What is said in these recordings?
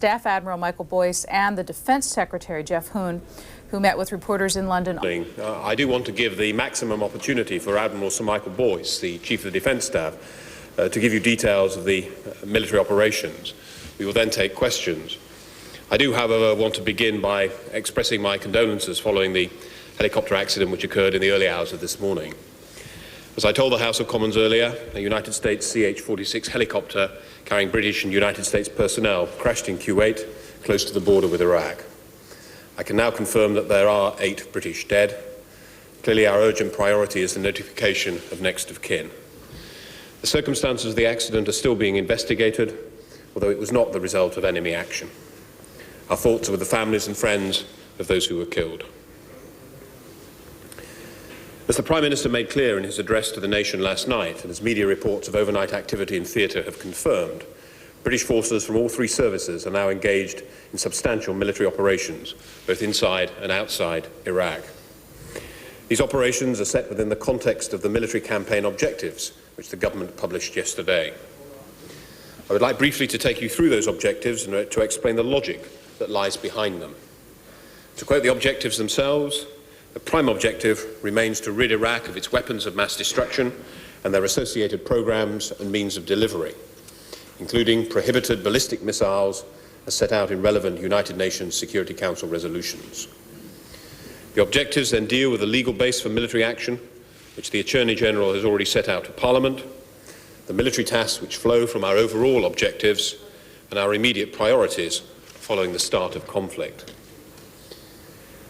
Staff Admiral Michael Boyce and the Defense Secretary Jeff Hoon, who met with reporters in London. I do want to give the maximum opportunity for Admiral Sir Michael Boyce, the Chief of the Defence Staff, to give you details of the military operations. We will then take questions. I do, however, want to begin by expressing my condolences following the helicopter accident which occurred in the early hours of this morning. As I told the House of Commons earlier, a United States CH-46 helicopter carrying British and United States personnel crashed in Kuwait, close to the border with Iraq. I can now confirm that there are 8 British dead. Clearly, our urgent priority is the notification of next of kin. The circumstances of the accident are still being investigated, although it was not the result of enemy action. Our thoughts are with the families and friends of those who were killed. As the Prime Minister made clear in his address to the nation last night, and as media reports of overnight activity in theatre have confirmed, British forces from all 3 services are now engaged in substantial military operations, both inside and outside Iraq. These operations are set within the context of the military campaign objectives, which the government published yesterday. I would like briefly to take you through those objectives and to explain the logic that lies behind them. To quote the objectives themselves, the prime objective remains to rid Iraq of its weapons of mass destruction and their associated programs and means of delivery, including prohibited ballistic missiles as set out in relevant United Nations Security Council resolutions. The objectives then deal with the legal base for military action, which the Attorney General has already set out to Parliament, the military tasks which flow from our overall objectives, and our immediate priorities following the start of conflict.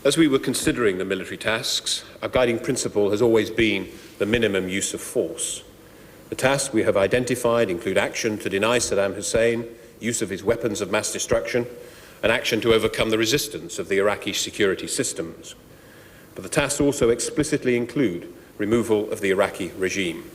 As we were considering the military tasks, our guiding principle has always been the minimum use of force. The tasks we have identified include action to deny Saddam Hussein use of his weapons of mass destruction and action to overcome the resistance of the Iraqi security systems. But the tasks also explicitly include removal of the Iraqi regime.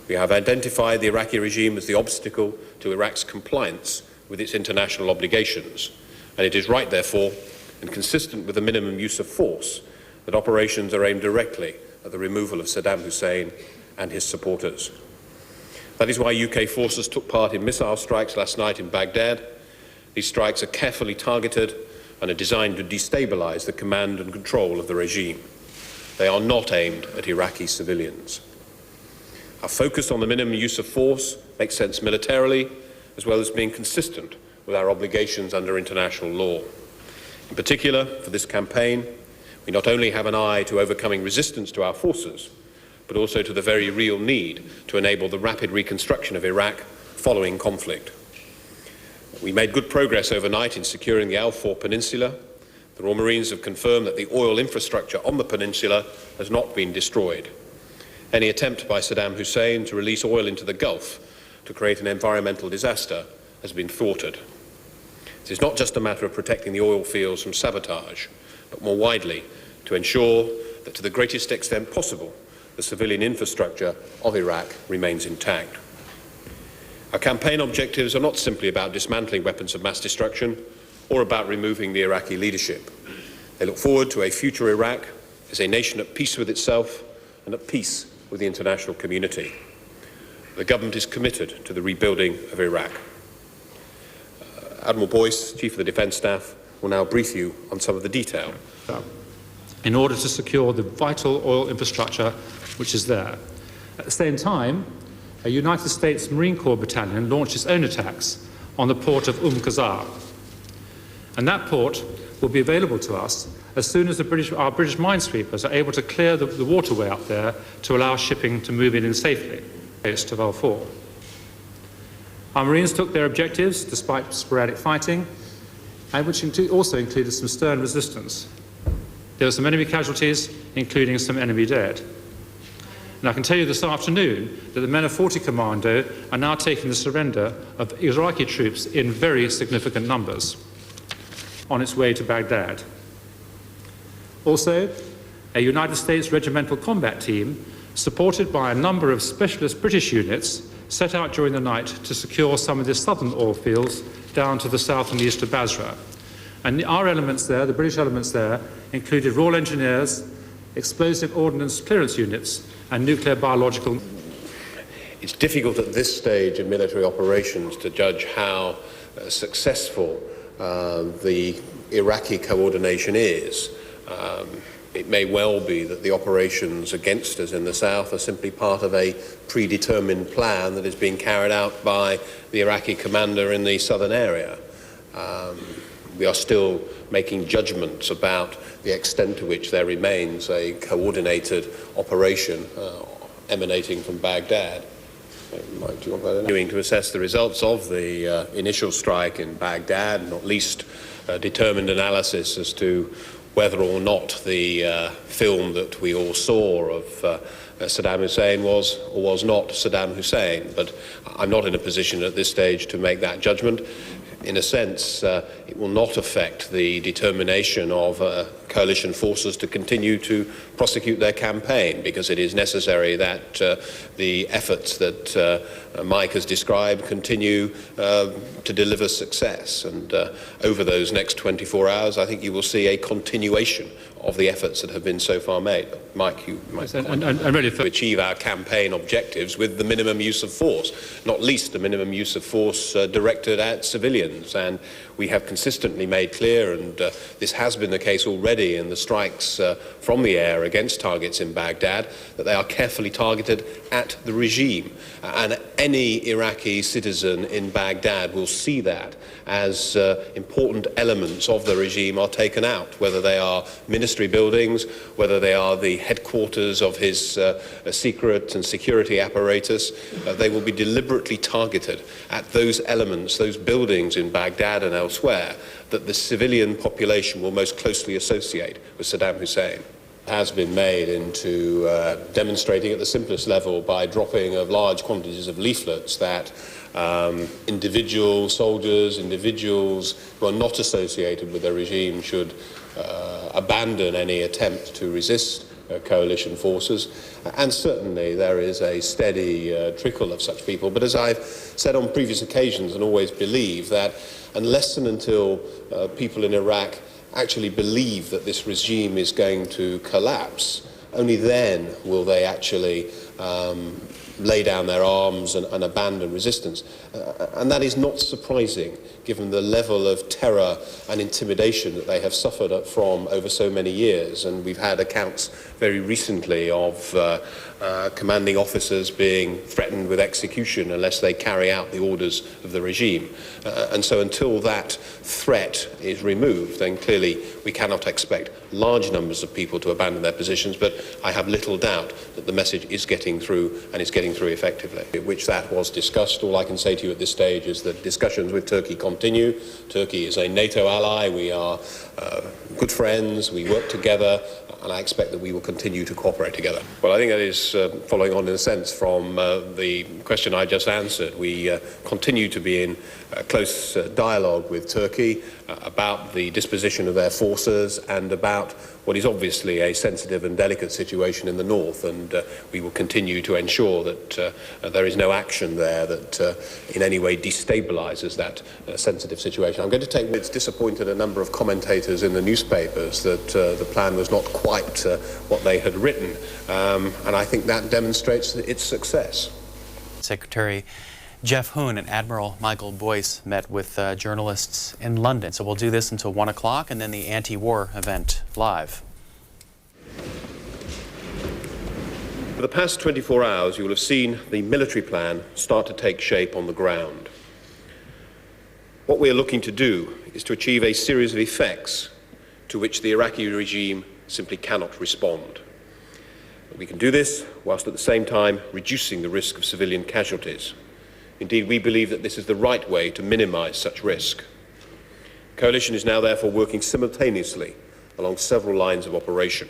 We have identified the Iraqi regime as the obstacle to Iraq's compliance with its international obligations, and it is right, therefore, and consistent with the minimum use of force, that operations are aimed directly at the removal of Saddam Hussein and his supporters. That is why UK forces took part in missile strikes last night in Baghdad. These strikes are carefully targeted and are designed to destabilize the command and control of the regime. They are not aimed at Iraqi civilians. Our focus on the minimum use of force makes sense militarily, as well as being consistent with our obligations under international law. In particular, for this campaign, we not only have an eye to overcoming resistance to our forces, but also to the very real need to enable the rapid reconstruction of Iraq following conflict. We made good progress overnight in securing the Al-Faw Peninsula. The Royal Marines have confirmed that the oil infrastructure on the peninsula has not been destroyed. Any attempt by Saddam Hussein to release oil into the Gulf to create an environmental disaster has been thwarted. It is not just a matter of protecting the oil fields from sabotage, but more widely to ensure that to the greatest extent possible, the civilian infrastructure of Iraq remains intact. Our campaign objectives are not simply about dismantling weapons of mass destruction or about removing the Iraqi leadership. They look forward to a future Iraq as a nation at peace with itself and at peace with the international community. The government is committed to the rebuilding of Iraq. Admiral Boyce, Chief of the Defence Staff, will now brief you on some of the detail. In order to secure the vital oil infrastructure which is there. At the same time, a United States Marine Corps battalion launched its own attacks on the port of Qasr. And that port will be available to us as soon as our British minesweepers are able to clear the waterway up there to allow shipping to move in safely, coast of Al-Faw. Our Marines took their objectives despite sporadic fighting, and which also included some stern resistance. There were some enemy casualties, including some enemy dead. And I can tell you this afternoon that the men of 40 Commando are now taking the surrender of Iraqi troops in very significant numbers on its way to Baghdad. Also, a United States regimental combat team, supported by a number of specialist British units, set out during the night to secure some of the southern oil fields down to the south and east of Basra. And our elements there, the British elements there, included Royal Engineers, explosive ordnance clearance units, and nuclear biological. It's difficult at this stage of military operations to judge how successful the Iraqi coordination is. It may well be that the operations against us in the south are simply part of a predetermined plan that is being carried out by the Iraqi commander in the southern area. We are still making judgments about the extent to which there remains a coordinated operation emanating from Baghdad. Mike, do you want that? Continuing to assess the results of the initial strike in Baghdad, not least determined analysis as to whether or not the film that we all saw of Saddam Hussein was or was not Saddam Hussein. But I'm not in a position at this stage to make that judgment. In a sense, it will not affect the determination of coalition forces to continue to prosecute their campaign, because it is necessary that the efforts that Mike has described continue to deliver success. And over those next 24 hours, I think you will see a continuation of the efforts that have been so far made. Mike, you might really to achieve our campaign objectives with the minimum use of force, not least the minimum use of force directed at civilians. And we have consistently made clear, and this has been the case already in the strikes from the air against targets in Baghdad, that they are carefully targeted at the regime. And any Iraqi citizen in Baghdad will see that as important elements of the regime are taken out, whether they are ministry buildings, whether they are the headquarters of his secret and security apparatus. They will be deliberately targeted at those elements, those buildings in Baghdad and elsewhere, that the civilian population will most closely associate with Saddam Hussein. Has been made into demonstrating at the simplest level by dropping of large quantities of leaflets that individual soldiers, individuals who are not associated with the regime should abandon any attempt to resist coalition forces. And certainly there is a steady trickle of such people. But as I've said on previous occasions and always believe, that unless and until people in Iraq actually believe that this regime is going to collapse, only then will they actually lay down their arms and abandon resistance. And that is not surprising, given the level of terror and intimidation that they have suffered from over so many years. And we've had accounts very recently of commanding officers being threatened with execution unless they carry out the orders of the regime. And so until that threat is removed, then clearly we cannot expect large numbers of people to abandon their positions. But I have little doubt that the message is getting through, and is getting through effectively. Which that was discussed. All I can say to you at this stage is that discussions with Turkey continue. Turkey is a NATO ally. We are good friends. We work together, and I expect that we will continue to cooperate together. Well, I think that is following on in a sense from the question I just answered. We continue to be in close dialogue with Turkey about the disposition of their forces and about what is obviously a sensitive and delicate situation in the north, and we will continue to ensure that there is no action there that in any way destabilizes that sensitive situation. I'm going to take, it's disappointed a number of commentators in the newspapers that the plan was not quite what they had written, and I think that demonstrates its success. Secretary Jeff Hoon and Admiral Michael Boyce met with journalists in London. So we'll do this until 1 o'clock, and then the anti-war event live. For the past 24 hours, you will have seen the military plan start to take shape on the ground. What we are looking to do is to achieve a series of effects to which the Iraqi regime simply cannot respond. We can do this whilst at the same time reducing the risk of civilian casualties. Indeed, we believe that this is the right way to minimize such risk. The coalition is now therefore working simultaneously along several lines of operation.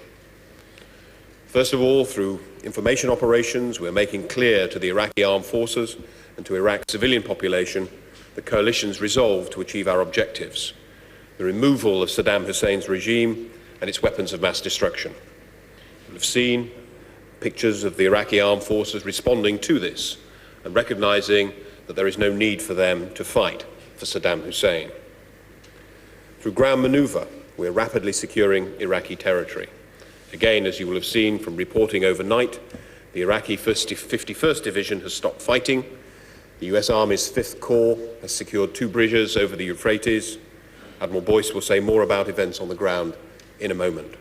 First of all, through information operations, we're making clear to the Iraqi armed forces and to Iraq's civilian population the coalition's resolve to achieve our objectives: the removal of Saddam Hussein's regime and its weapons of mass destruction. You'll have seen pictures of the Iraqi armed forces responding to this and recognizing that there is no need for them to fight for Saddam Hussein. Through ground maneuver, we're rapidly securing Iraqi territory. Again, as you will have seen from reporting overnight, the Iraqi 51st Division has stopped fighting. The US Army's 5th Corps has secured 2 bridges over the Euphrates. Admiral Boyce will say more about events on the ground in a moment.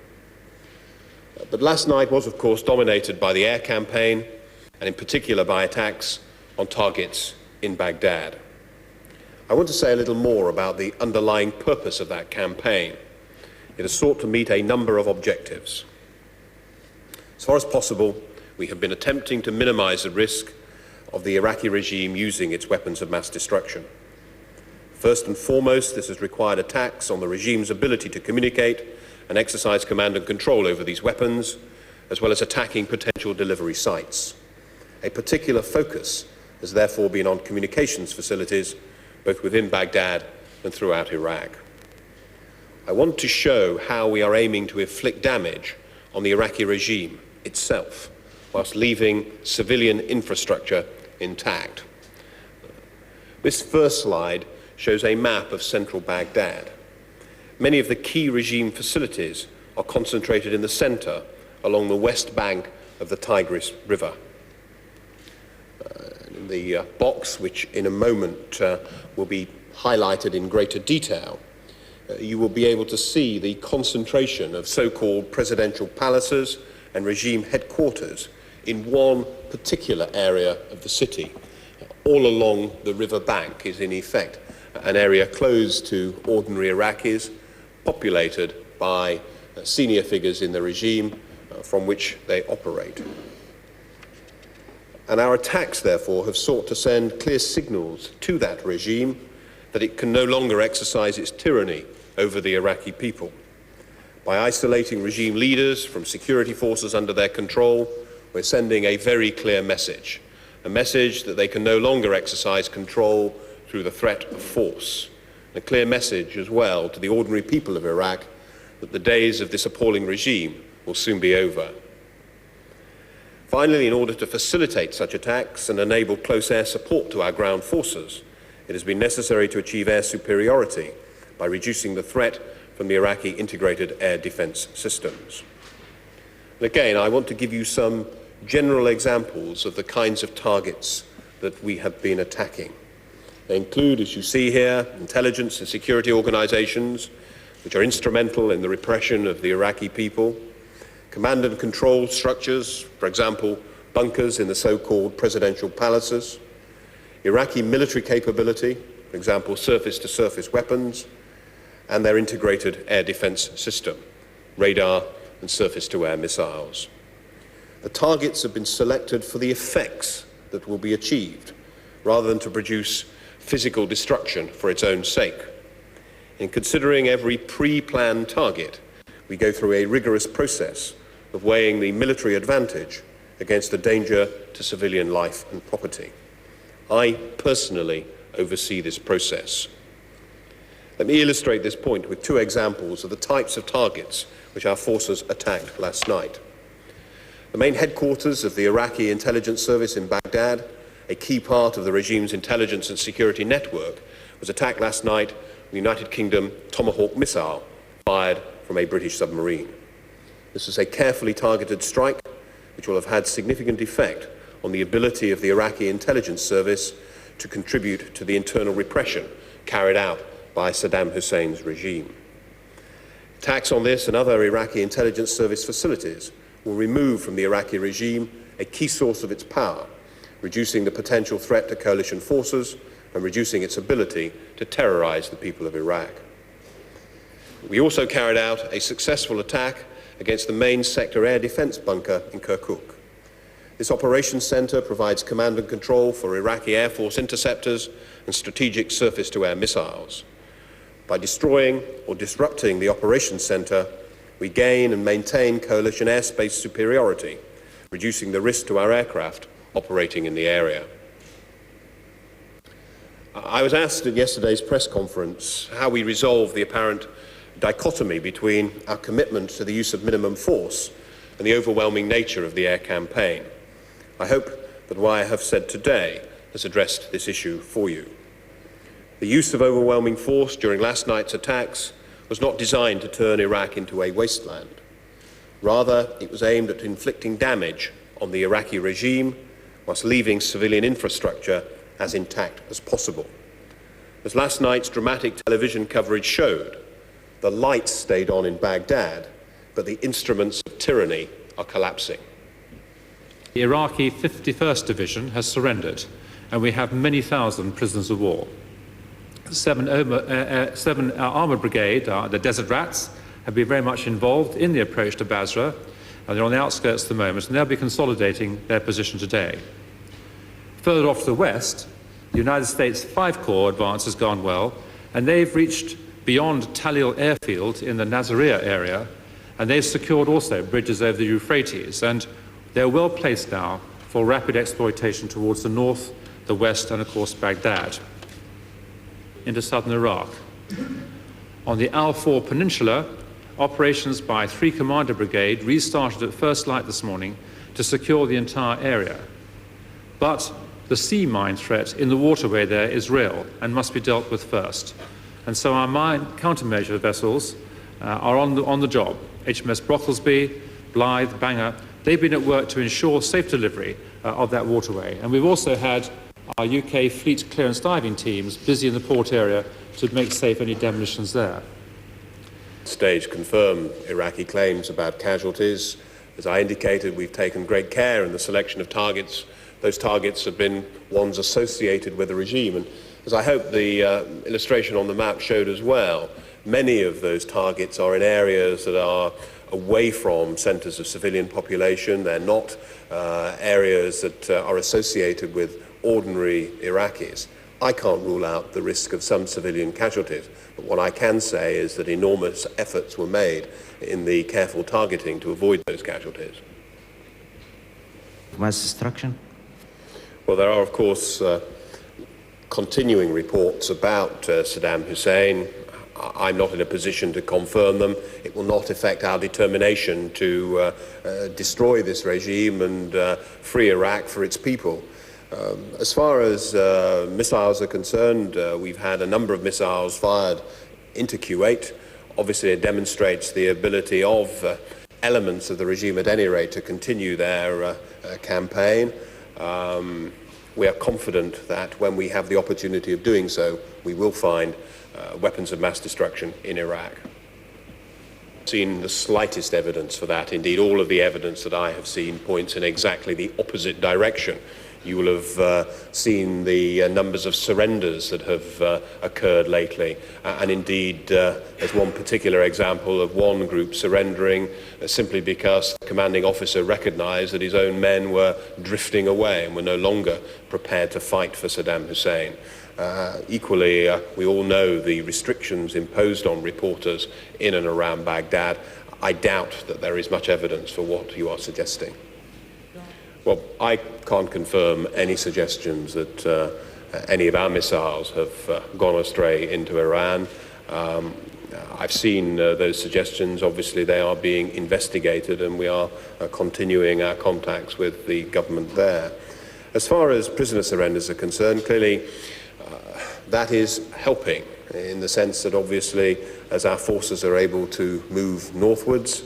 But last night was, of course, dominated by the air campaign, and in particular by attacks on targets in Baghdad. I want to say a little more about the underlying purpose of that campaign. It has sought to meet a number of objectives. As far as possible, we have been attempting to minimize the risk of the Iraqi regime using its weapons of mass destruction. First and foremost, this has required attacks on the regime's ability to communicate and exercise command and control over these weapons, as well as attacking potential delivery sites. A particular focus has therefore been on communications facilities, both within Baghdad and throughout Iraq. I want to show how we are aiming to inflict damage on the Iraqi regime itself, whilst leaving civilian infrastructure intact. This first slide shows a map of central Baghdad. Many of the key regime facilities are concentrated in the center, along the west bank of the Tigris River. In the box, which in a moment will be highlighted in greater detail, you will be able to see the concentration of so-called presidential palaces and regime headquarters in one particular area of the city. All along the river bank is in effect an area closed to ordinary Iraqis, populated by senior figures in the regime from which they operate. And our attacks, therefore, have sought to send clear signals to that regime that it can no longer exercise its tyranny over the Iraqi people. By isolating regime leaders from security forces under their control, we're sending a very clear message, a message that they can no longer exercise control through the threat of force. A clear message as well to the ordinary people of Iraq that the days of this appalling regime will soon be over. Finally, in order to facilitate such attacks and enable close air support to our ground forces, it has been necessary to achieve air superiority by reducing the threat from the Iraqi integrated air defense systems. And again, I want to give you some general examples of the kinds of targets that we have been attacking. They include, as you see here, intelligence and security organizations, which are instrumental in the repression of the Iraqi people, command and control structures, for example, bunkers in the so-called presidential palaces, Iraqi military capability, for example, surface-to-surface weapons, and their integrated air defense system, radar and surface-to-air missiles. The targets have been selected for the effects that will be achieved, rather than to produce physical destruction for its own sake. In considering every pre-planned target, we go through a rigorous process of weighing the military advantage against the danger to civilian life and property. I personally oversee this process. Let me illustrate this point with two examples of the types of targets which our forces attacked last night. The main headquarters of the Iraqi intelligence service in Baghdad, a key part of the regime's intelligence and security network, was attacked last night with the United Kingdom Tomahawk missile fired from a British submarine. This was a carefully targeted strike which will have had significant effect on the ability of the Iraqi intelligence service to contribute to the internal repression carried out by Saddam Hussein's regime. Attacks on this and other Iraqi intelligence service facilities will remove from the Iraqi regime a key source of its power, reducing the potential threat to coalition forces and reducing its ability to terrorize the people of Iraq. We also carried out a successful attack against the main sector air defense bunker in Kirkuk. This operations center provides command and control for Iraqi Air Force interceptors and strategic surface-to-air missiles. By destroying or disrupting the operations center, we gain and maintain coalition airspace superiority, reducing the risk to our aircraft operating in the area. I was asked at yesterday's press conference how we resolve the apparent dichotomy between our commitment to the use of minimum force and the overwhelming nature of the air campaign. I hope that what I have said today has addressed this issue for you. The use of overwhelming force during last night's attacks was not designed to turn Iraq into a wasteland. Rather, it was aimed at inflicting damage on the Iraqi regime whilst leaving civilian infrastructure as intact as possible. As last night's dramatic television coverage showed, the lights stayed on in Baghdad, but the instruments of tyranny are collapsing. The Iraqi 51st Division has surrendered, and we have many thousand prisoners of war. Seven armoured brigade, the Desert Rats, have been very much involved in the approach to Basra, and they're on the outskirts at the moment, and they'll be consolidating their position today. Further off to the west, the United States 5 Corps advance has gone well, and they've reached beyond Talil airfield in the Nasiriyah area, and they've secured also bridges over the Euphrates, and they're well placed now for rapid exploitation towards the north, the west, and of course Baghdad, into southern Iraq. On the Al-Faw Peninsula, operations by 3 Commander Brigade restarted at first light this morning to secure the entire area. But the sea mine threat in the waterway there is real and must be dealt with first. And so our mine countermeasure vessels are on the job. HMS Brocklesby, Blythe, Bangor, they've been at work to ensure safe delivery of that waterway. And we've also had our UK fleet clearance diving teams busy in the port area to make safe any demolitions there. Stage confirm Iraqi claims about casualties. As I indicated, we've taken great care in the selection of targets. Those targets have been ones associated with the regime. And as I hope the illustration on the map showed as well, many of those targets are in areas that are away from centres of civilian population. They're not areas that are associated with ordinary Iraqis. I can't rule out the risk of some civilian casualties, but what I can say is that enormous efforts were made in the careful targeting to avoid those casualties. Mass destruction? Well, there are, of course, continuing reports about Saddam Hussein. I'm not in a position to confirm them. It will not affect our determination to destroy this regime and free Iraq for its people. As far as missiles are concerned, we've had a number of missiles fired into Kuwait. Obviously, it demonstrates the ability of elements of the regime, at any rate, to continue their campaign. We are confident that when we have the opportunity of doing so, we will find weapons of mass destruction in Iraq. I've seen the slightest evidence for that. Indeed, all of the evidence that I have seen points in exactly the opposite direction. You will have seen the numbers of surrenders that have occurred lately. And indeed, there's one particular example of one group surrendering simply because the commanding officer recognized that his own men were drifting away and were no longer prepared to fight for Saddam Hussein. Equally, we all know the restrictions imposed on reporters in and around Baghdad. I doubt that there is much evidence for what you are suggesting. Well, I can't confirm any suggestions that any of our missiles have gone astray into Iran. I've seen those suggestions. Obviously, they are being investigated, and we are continuing our contacts with the government there. As far as prisoner surrenders are concerned, clearly that is helping in the sense that obviously as our forces are able to move northwards,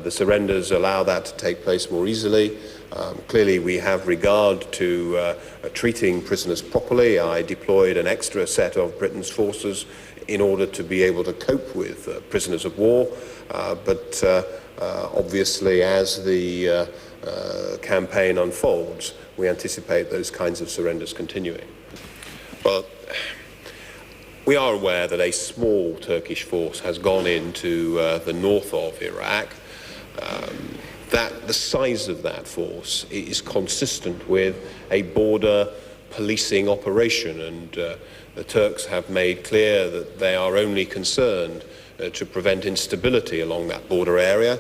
the surrenders allow that to take place more easily. Clearly we have regard to treating prisoners properly. I deployed an extra set of Britain's forces in order to be able to cope with prisoners of war, but obviously as the campaign unfolds, we anticipate those kinds of surrenders continuing. Well, we are aware that a small Turkish force has gone into the north of Iraq. That the size of that force is consistent with a border policing operation, and the Turks have made clear that they are only concerned to prevent instability along that border area,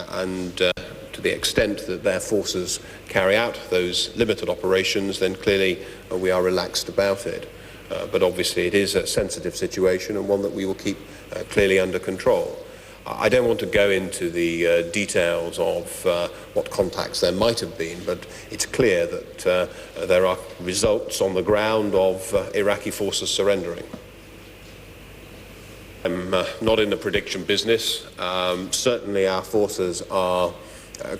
and to the extent that their forces carry out those limited operations, then clearly we are relaxed about it. But obviously it is a sensitive situation and one that we will keep clearly under control. I don't want to go into the details of what contacts there might have been, but it's clear that there are results on the ground of Iraqi forces surrendering. I'm not in the prediction business. Certainly our forces are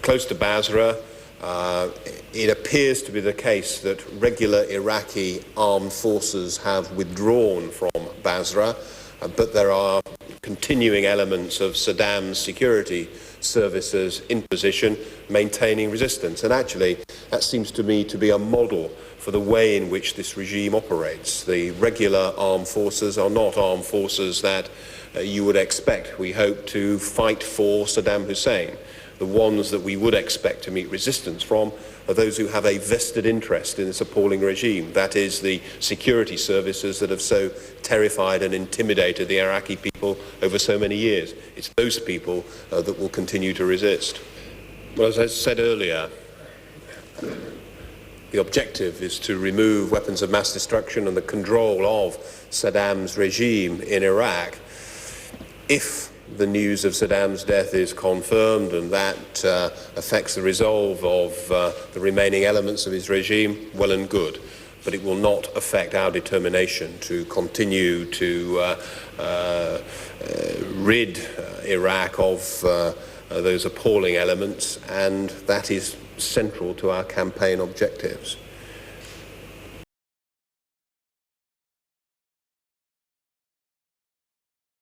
close to Basra. It appears to be the case that regular Iraqi armed forces have withdrawn from Basra, but there are continuing elements of Saddam's security services in position, maintaining resistance. And actually, that seems to me to be a model for the way in which this regime operates. The regular armed forces are not armed forces that you would expect, we hope, to fight for Saddam Hussein. The ones that we would expect to meet resistance from are those who have a vested interest in this appalling regime. That is, the security services that have so terrified and intimidated the Iraqi people over so many years. It's those people that will continue to resist. Well, as I said earlier, the objective is to remove weapons of mass destruction and the control of Saddam's regime in Iraq. If the news of Saddam's death is confirmed and that affects the resolve of the remaining elements of his regime, well and good. But it will not affect our determination to continue to rid Iraq of those appalling elements, and that is central to our campaign objectives.